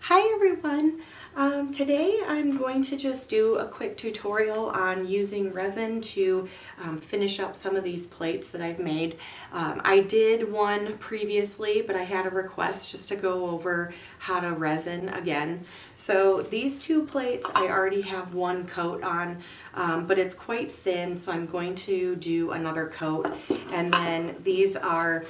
Hi everyone! Today I'm going to just do a quick tutorial on using resin to finish up some of these plates that I've made. I did one previously, but I had a request just to go over how to resin again. So these two plates I already have one coat on, but it's quite thin, so I'm going to do another coat. And then these are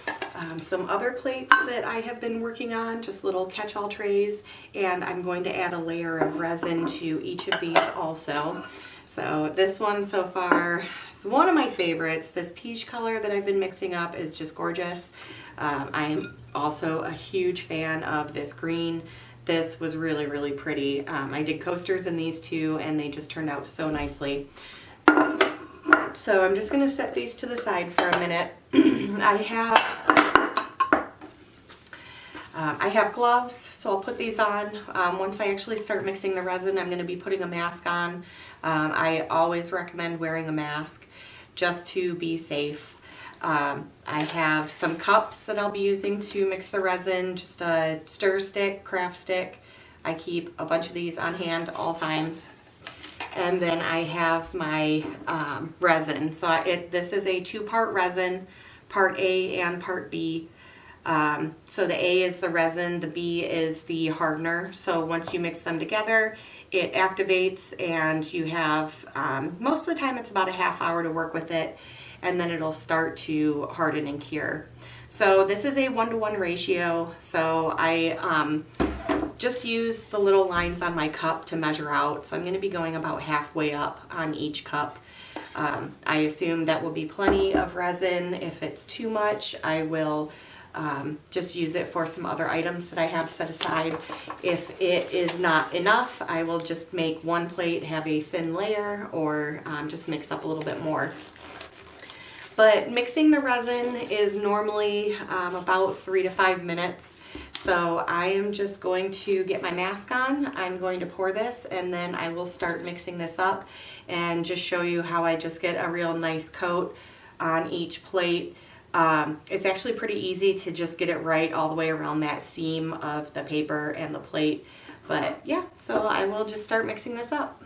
some other plates that I have been working on, just little catch-all trays, and I'm going to add a layer of resin to each of these also. So this one so far is one of my favorites. This peach color that I've been mixing up is just gorgeous. I am also a huge fan of this green. This was really pretty. I did coasters in these two and they just turned out so nicely. So I'm just going to set these to the side for a minute. I have gloves, so I'll put these on. Once I actually start mixing the resin, I'm going to be putting a mask on. I always recommend wearing a mask just to be safe. I have some cups that I'll be using to mix the resin, just a stir stick, craft stick. I keep a bunch of these on hand all times. And then I have my resin. So this is a two-part resin, part A and part B. So the A is the resin, the B is the hardener. So once you mix them together, it activates and you have, most of the time it's about a half hour to work with it, and then it'll start to harden and cure. So this is a 1-to-1 ratio. So I just use the little lines on my cup to measure out. So I'm going to be going about halfway up on each cup. I assume that will be plenty of resin. If it's too much, I will just use it for some other items that I have set aside. If it is not enough, I will just make one plate have a thin layer, or just mix up a little bit more. But mixing the resin is normally about 3 to 5 minutes. So I am just going to get my mask on. I'm going to pour this, and then I will start mixing this up and just show you how I just get a real nice coat on each plate. It's actually pretty easy to just get it right all the way around that seam of the paper and the plate. But yeah, so I will just start mixing this up.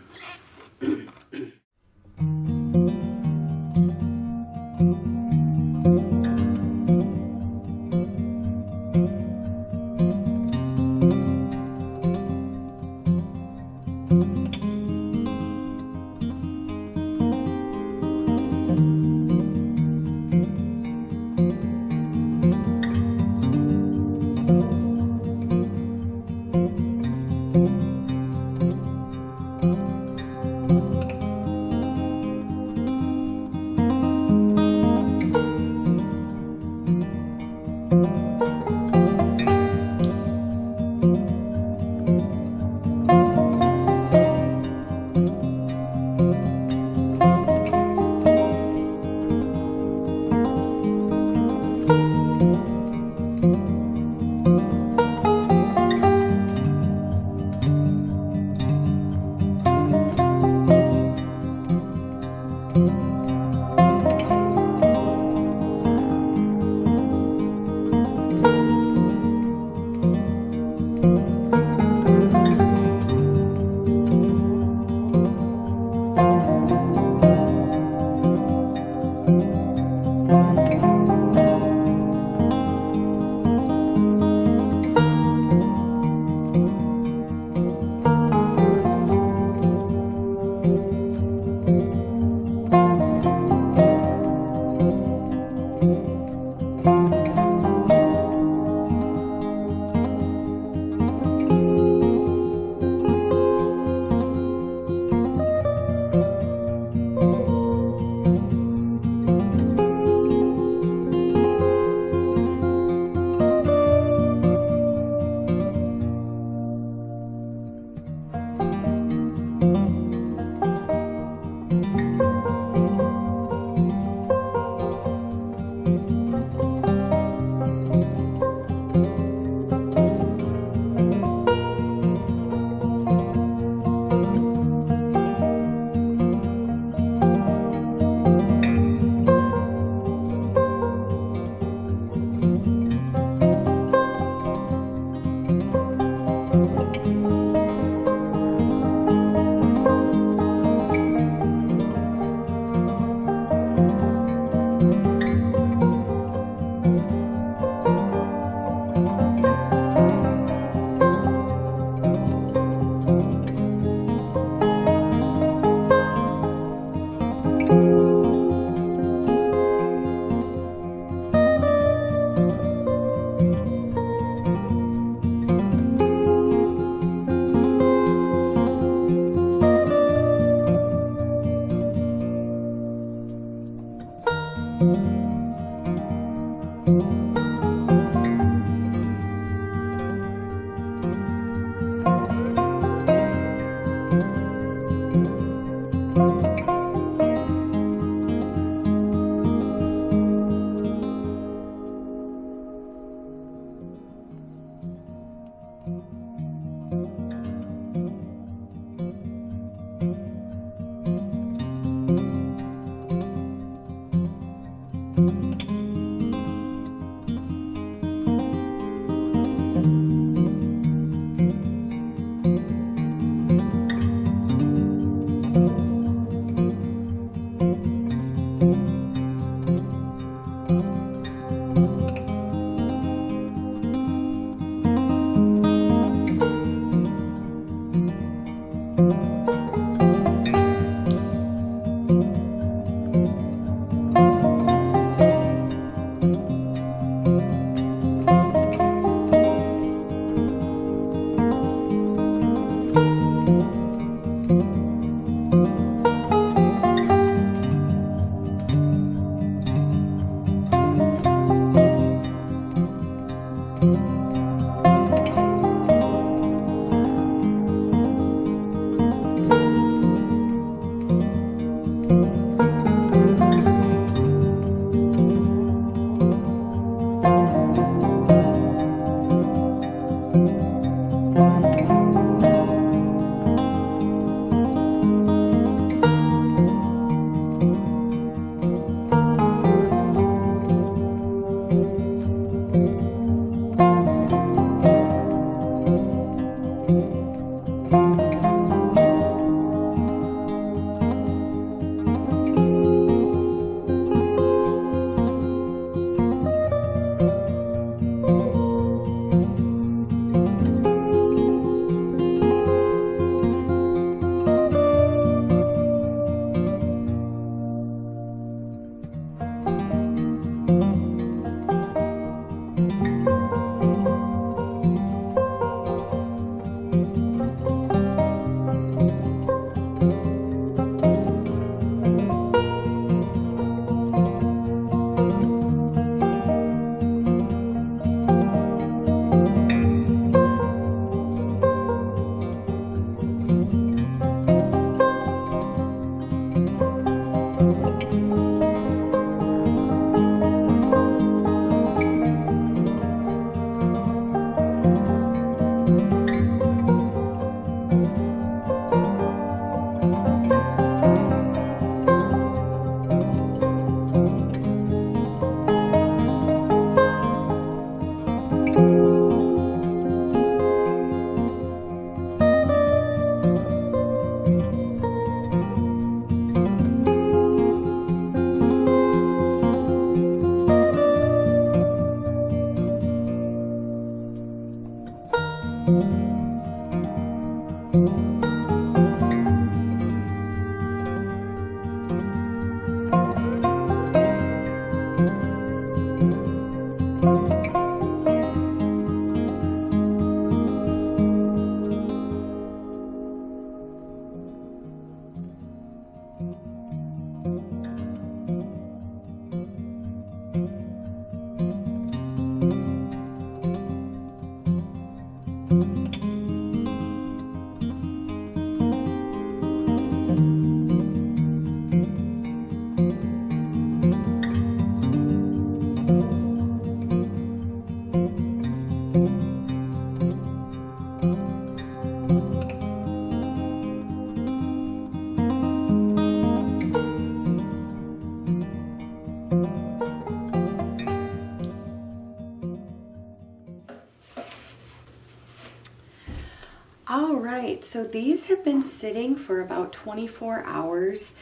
All right, so these have been sitting for about 24 hours.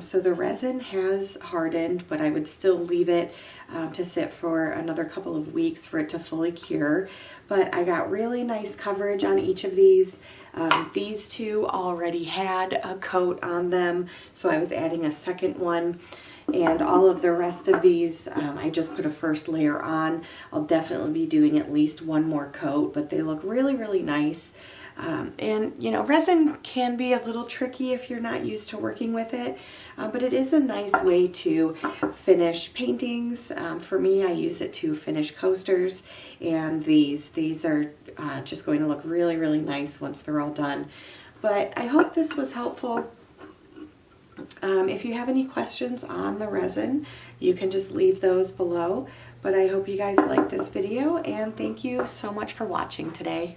So the resin has hardened, but I would still leave it to sit for another couple of weeks for it to fully cure. But I got really nice coverage on each of these. These two already had a coat on them, so I was adding a second one. And all of the rest of these, I just put a first layer on. I'll definitely be doing at least one more coat, but they look really, really nice. And you know, resin can be a little tricky if you're not used to working with it, but it is a nice way to finish paintings. For me, I use it to finish coasters, and these are just going to look really, really nice once they're all done. But I hope this was helpful. If you have any questions on the resin, you can just leave those below. But I hope you guys liked this video, and thank you so much for watching today.